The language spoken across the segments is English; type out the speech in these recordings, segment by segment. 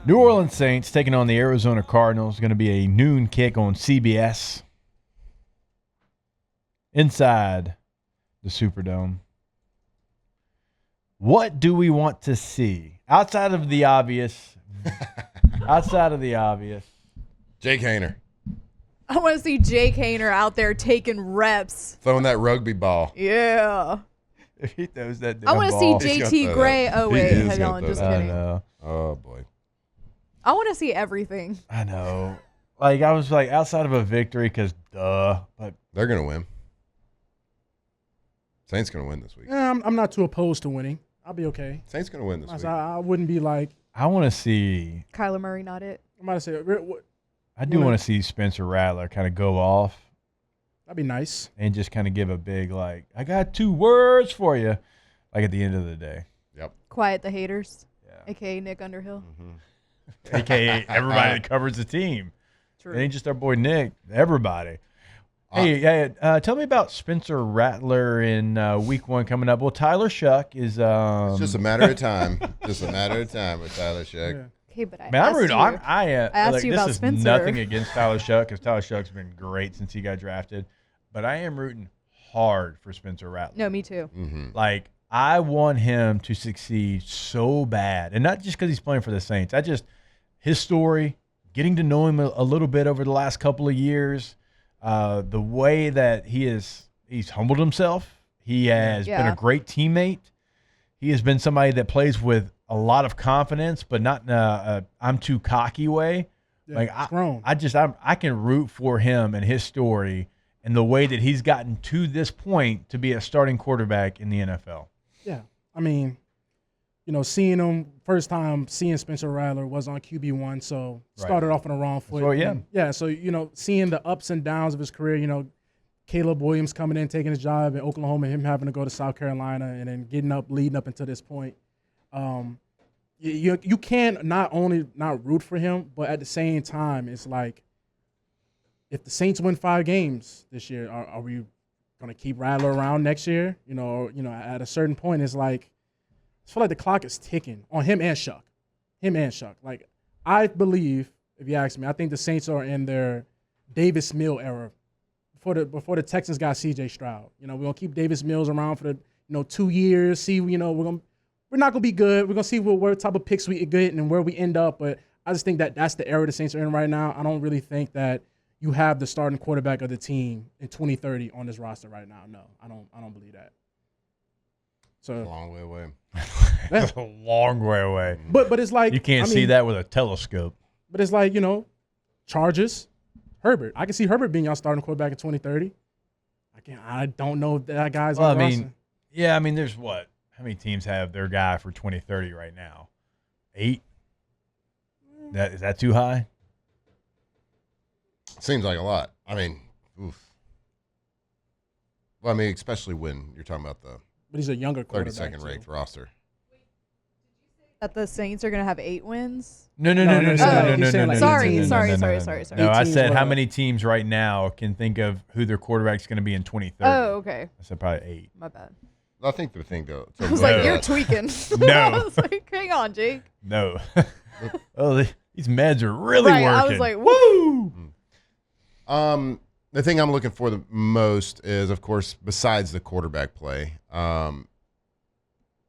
New Orleans Saints taking on the Arizona Cardinals. Going to be a noon kick on CBS inside the Superdome. What do we want to see outside of the obvious? Jake Hayner I want to see Jake Hayner out there taking reps. throwing that rugby ball. Yeah. If he throws that I want to see He's gonna JT throw Gray. that. Oh, He wait. is Hang gonna on. throw Just that. I kidding. know. Oh boy. I want to see everything. I know. Like, I was like, outside of a victory, because but They're gonna win. Saints gonna win this week. Yeah, I'm not too opposed to winning. I'll be okay. Saints gonna win this week. I wouldn't be like, I want to see. Kyler Murray, not it. I'm about to say, what, I do want to see Spencer Rattler kind of go off that'd be nice. and just kind of give a big, like, I got 2 words for you, like at the end of the day. Yep. Quiet the haters, Yeah. a.k.a. Nick Underhill. Mm-hmm. AKA everybody that covers the team. True. It ain't just our boy Nick. Everybody. Hey, tell me about Spencer Rattler in week 1 coming up. Well, Tyler Shuck is. It's just a matter of time. Just a matter of time with Tyler Shuck. Yeah. Okay, but I Man, I'm asked rooting. you. I asked like, you this about is Spencer. nothing against Tyler Shuck because Tyler Shuck's been great since he got drafted, but I am rooting hard for Spencer Rattler. No, me too. Mm-hmm. Like, I want him to succeed so bad, and not just because he's playing for the Saints. His story, getting to know him a little bit over the last couple of years, the way that he's humbled himself. He has been a great teammate. He has been somebody that plays with a lot of confidence, but not in a I'm too cocky way. Yeah, Like strong. I can root for him and his story and the way that he's gotten to this point to be a starting quarterback in the NFL. Yeah. I mean, seeing him first time seeing Spencer Rattler was on QB1, so started off on the wrong foot. So, yeah. And, yeah, so seeing the ups and downs of his career, Caleb Williams coming in, taking his job in Oklahoma, him having to go to South Carolina, and then leading up into this point. You can not only not root for him, but at the same time, it's like, if the Saints win 5 games this year, are we going to keep Rattler around next year? At a certain point, it's like, I feel like the clock is ticking on him and Shuck. Like, I believe, if you ask me, I think the Saints are in their Davis Mill era before the Texans got C.J. Stroud. We're going to keep Davis Mills around for the 2 years, see, we're not going to be good. We're going to see what type of picks we get and where we end up. But I just think that's the era the Saints are in right now. I don't really think that you have the starting quarterback of the team in 2030 on this roster right now. No, I don't believe that. So Long way away. That's a long way away. But it's like You can't see that with a telescope. But it's like, Chargers, Herbert. I can see Herbert being y'all starting quarterback in 2030. I don't know if that guy's on the roster. Yeah, I mean, there's what? How many teams have their guy for 2030 right now? 8? Is that too high? Seems like a lot. I mean, oof. Well, I mean, especially when you're talking about the But he's a younger quarterback. 32nd ranked roster. That the Saints are going to have 8 wins? No. He's saying like Sorry. 18. Sorry. No, I 18's said how what? many teams right now can think of who their quarterback's going to be in 2030. Oh, okay. I said probably 8. My bad. I think the thing, though. I was like, you're tweaking. No. I was like, hang on, Jake. No. These meds are really Right, working. I was like, woo! The thing I'm looking for the most is, of course, besides the quarterback play,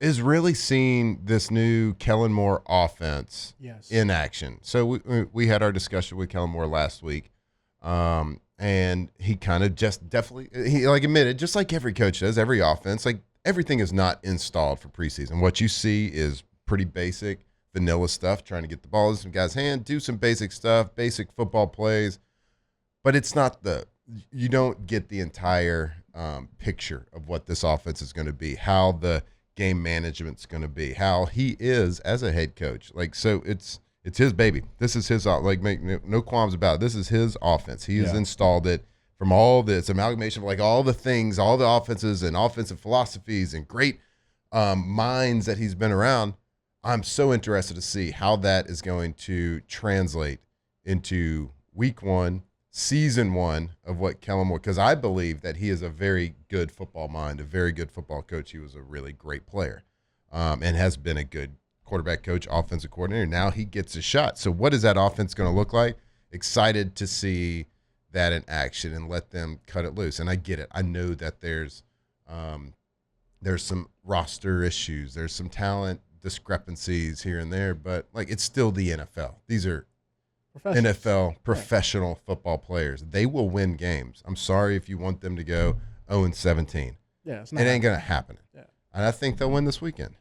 is really seeing this new Kellen Moore offense in action. So we had our discussion with Kellen Moore last week, and he kind of just definitely admitted, just like every coach does, every offense, like everything is not installed for preseason. What you see is pretty basic, vanilla stuff, trying to get the ball in some guy's hand, do some basic stuff, basic football plays, but it's not you don't get the entire picture of what this offense is going to be, how the game management's going to be, how he is as a head coach. Like, so it's his baby. This is his, make no qualms about it. This is his offense. He has installed it from all this amalgamation of all the things, all the offenses and offensive philosophies and great minds that he's been around. I'm so interested to see how that is going to translate into week 1, season 1 of what Kellen Moore, because I believe that he is a very good football mind, a very good football coach. He was a really great player and has been a good quarterback coach, offensive coordinator. Now he gets a shot. So what is that offense going to look like? Excited to see that in action and let them cut it loose. And I get it. I know that there's some roster issues. There's some talent discrepancies here and there, but like it's still the NFL. These are NFL professional football players. They will win games. I'm sorry if you want them to go 0-17. Yeah, it ain't going to happen. Yeah. And I think they'll win this weekend.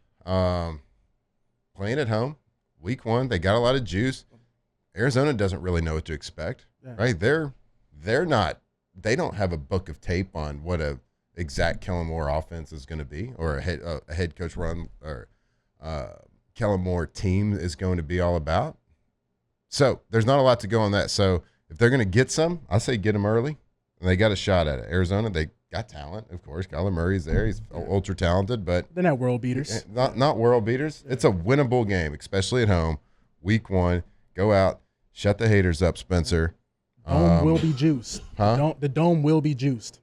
Playing at home, week 1, they got a lot of juice. Arizona doesn't really know what to expect, right? They're not. They don't have a book of tape on what a exact Kellen Moore offense is going to be, or a head coach run, or Kellen Moore team is going to be all about. So there's not a lot to go on that. So if they're going to get some, I say get them early, and they got a shot at it. Arizona, they got talent, of course. Kyler Murray's there; he's ultra talented, but they're not world beaters. Not world beaters. It's a winnable game, especially at home. Week 1, go out, shut the haters up, Spencer. Dome will be juiced. Huh? The dome will be juiced.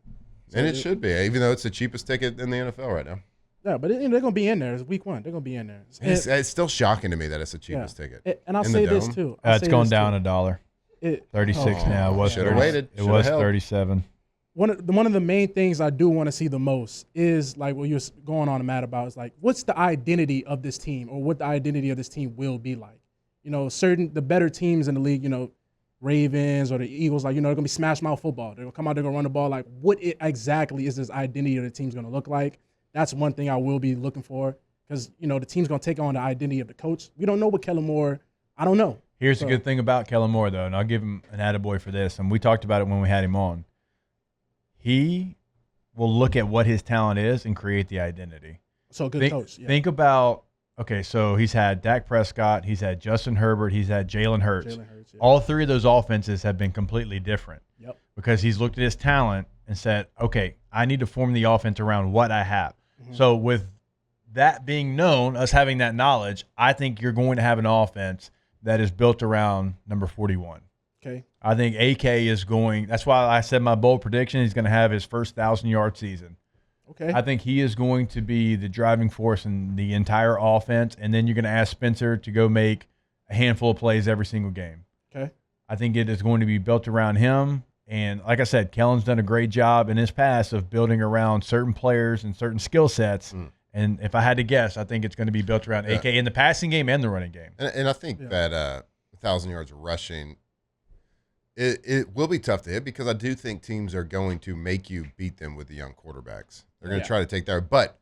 So and it should be, even though it's the cheapest ticket in the NFL right now. Yeah, but they're going to be in there. It's week 1. They're going to be in there. It's still shocking to me that it's the cheapest ticket. And I'll say this, too. It's gone down $1. 36 now. It was should have waited. It was 37. One of the main things I do want to see the most is like what you're going on, Matt, about is like, what's the identity of this team, or what the identity of this team will be like? You know, the better teams in the league, you know, Ravens or the Eagles, like, you know, they're going to be smash mouth football. They're going to come out, they're going to run the ball. Like, what exactly is this identity of the team's going to look like? That's one thing I will be looking for, because, you know, the team's going to take on the identity of the coach. We don't know what Kellen Moore, I don't know. Here's the good thing about Kellen Moore, though, and I'll give him an attaboy for this, and we talked about it when we had him on. He will look at what his talent is and create the identity. So a good coach. Yeah. Think about, okay, so he's had Dak Prescott, he's had Justin Herbert, he's had Jalen Hurts. All 3 of those offenses have been completely different. Yep. Because he's looked at his talent and said, okay, I need to form the offense around what I have. Mm-hmm. So with that being known, us having that knowledge, I think you're going to have an offense that is built around number 41. Okay. I think AK is going – that's why I said my bold prediction, he's going to have his first 1,000-yard season. Okay. I think he is going to be the driving force in the entire offense, and then you're going to ask Spencer to go make a handful of plays every single game. Okay. I think it is going to be built around him. And like I said, Kellen's done a great job in his past of building around certain players and certain skill sets. And if I had to guess, I think it's going to be built around AK in the passing game and the running game. And I think that 1,000 yards rushing, it will be tough to hit, because I do think teams are going to make you beat them with the young quarterbacks. They're going to try to take that. But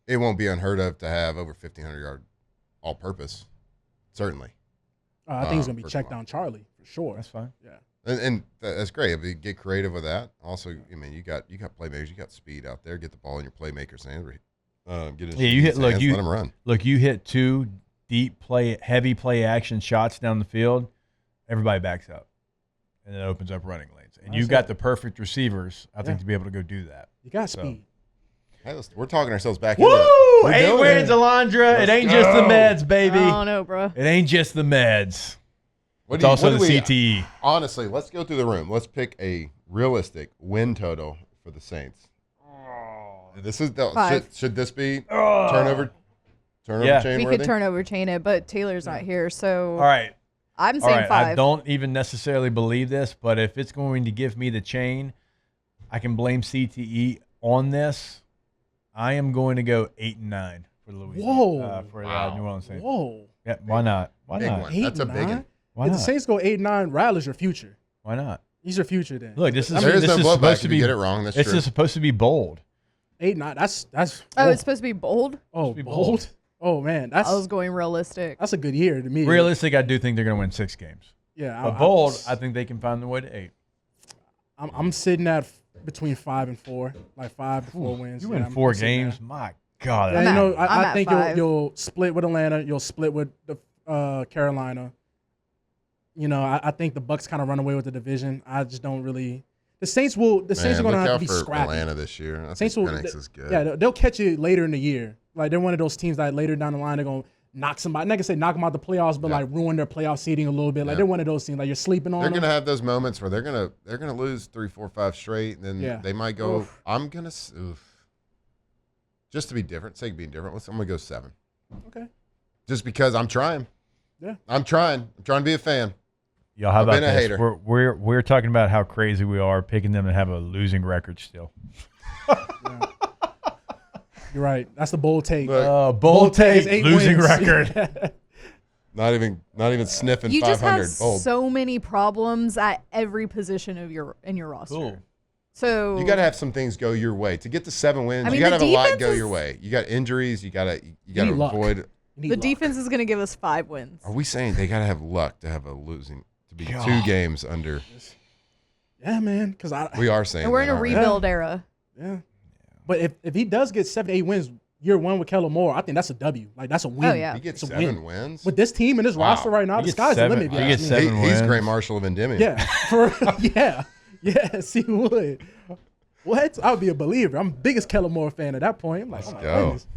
it won't be unheard of to have over 1,500 yard all-purpose, certainly. I think he's going to be checked down Charlie for sure. That's fine. Yeah. And that's great. I mean, get creative with that. Also, I mean, you got playmakers, you got speed out there. Get the ball in your playmaker's hands. You hit. Look, let them run. Look, you hit 2 deep heavy play action shots down the field. Everybody backs up, and it opens up running lanes. And you've got the perfect receivers, I think, to be able to go do that. You got speed. Hey, we're talking ourselves back into it. Woo! 8 wins, Alondra. It ain't just the meds, baby. I don't know, bro. It ain't just the meds. It's also the CTE. Honestly, let's go through the room. Let's pick a realistic win total for the Saints. This is should this be turnover chain? We could turnover chain it, but Taylor's not here, so all right. I'm saying 5. I don't even necessarily believe this, but if it's going to give me the chain, I can blame CTE on this. I am going to go 8-9 for the Louisiana. For New Orleans Saints. Whoa. Yeah, why not? Why big not? One. That's a big one. Why if not? the Saints go 8-9, Rattler's your future. Why not? He's your future then. Look, this is supposed to be. Get it wrong. That's this true. is supposed to be bold. 8-9. That's. Oh, it's supposed to be bold. Oh, bold. Oh man, I was going realistic. That's a good year to me. Realistic, I do think they're going to win 6 games. Yeah, but bold, I think they can find their way to 8. I'm sitting at between 5 and 4, like 5 to 4 wins. You win 4 games, my God. Yeah, I think you'll split with Atlanta. You'll split with the Carolina. You know, I think the Bucs kind of run away with the division. I just don't really. The Saints are going to have to be scrappy. Atlanta this year. I Saints think Penix is good. Yeah, they'll catch you later in the year. Like they're one of those teams that later down the line they're going to knock somebody. Not gonna say knock them out the playoffs, but like ruin their playoff seeding a little bit. Like they're one of those teams. Like you're sleeping on. They're them. gonna have those moments where they're gonna lose 3, 4, 5 straight, and then they might go. Oof. I'm gonna just to be different. Sake of being different. I'm gonna go 7. Okay. just because I'm trying. Yeah. I'm trying to be a fan. Y'all, how I've about been a this? hater. We're talking about how crazy we are picking them to have a losing record still. Yeah. You're right. That's the bold take. Look, Bold take, 8 losing wins. record. not even sniffing You just 500. have Bold. so many problems at every position of in your roster. Cool. So You got to have some things go your way to get to 7 wins. I mean, you got to the have a lot defense go is- your way. You got injuries. You got to need luck. avoid. You need the luck. defense is going to give us 5 wins. Are we saying they got to have luck to have a losing to be God. 2 games under? Yeah, man. Because We are saying And we're in that, a aren't we? rebuild era. Yeah. But if he does get 7, 8 wins year 1 with Kellen Moore, I think that's a W. Like that's a win. Oh, yeah. He gets It's a 7 win. wins. With this team and this Wow. roster right now, He the gets sky's the 7 limit. if you he ask gets me. 7 He's wins. Gray Marshall of Endymion. Yeah. Yeah. Yes, he would. What? I would be a believer. I'm the biggest Kellen Moore fan at that point. I'm like, Let's oh my go. goodness.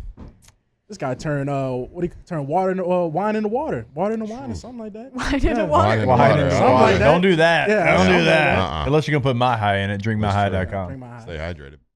This guy turned water into wine into water, water into wine, or something like that. Why didn't Yeah. it water? Wine in Wine water. in the Something water. like that. Don't do that. Yeah, Don't something do like that. that. Unless you're going to put my high in it, drinkmyhigh.com. Drink my Stay hydrated.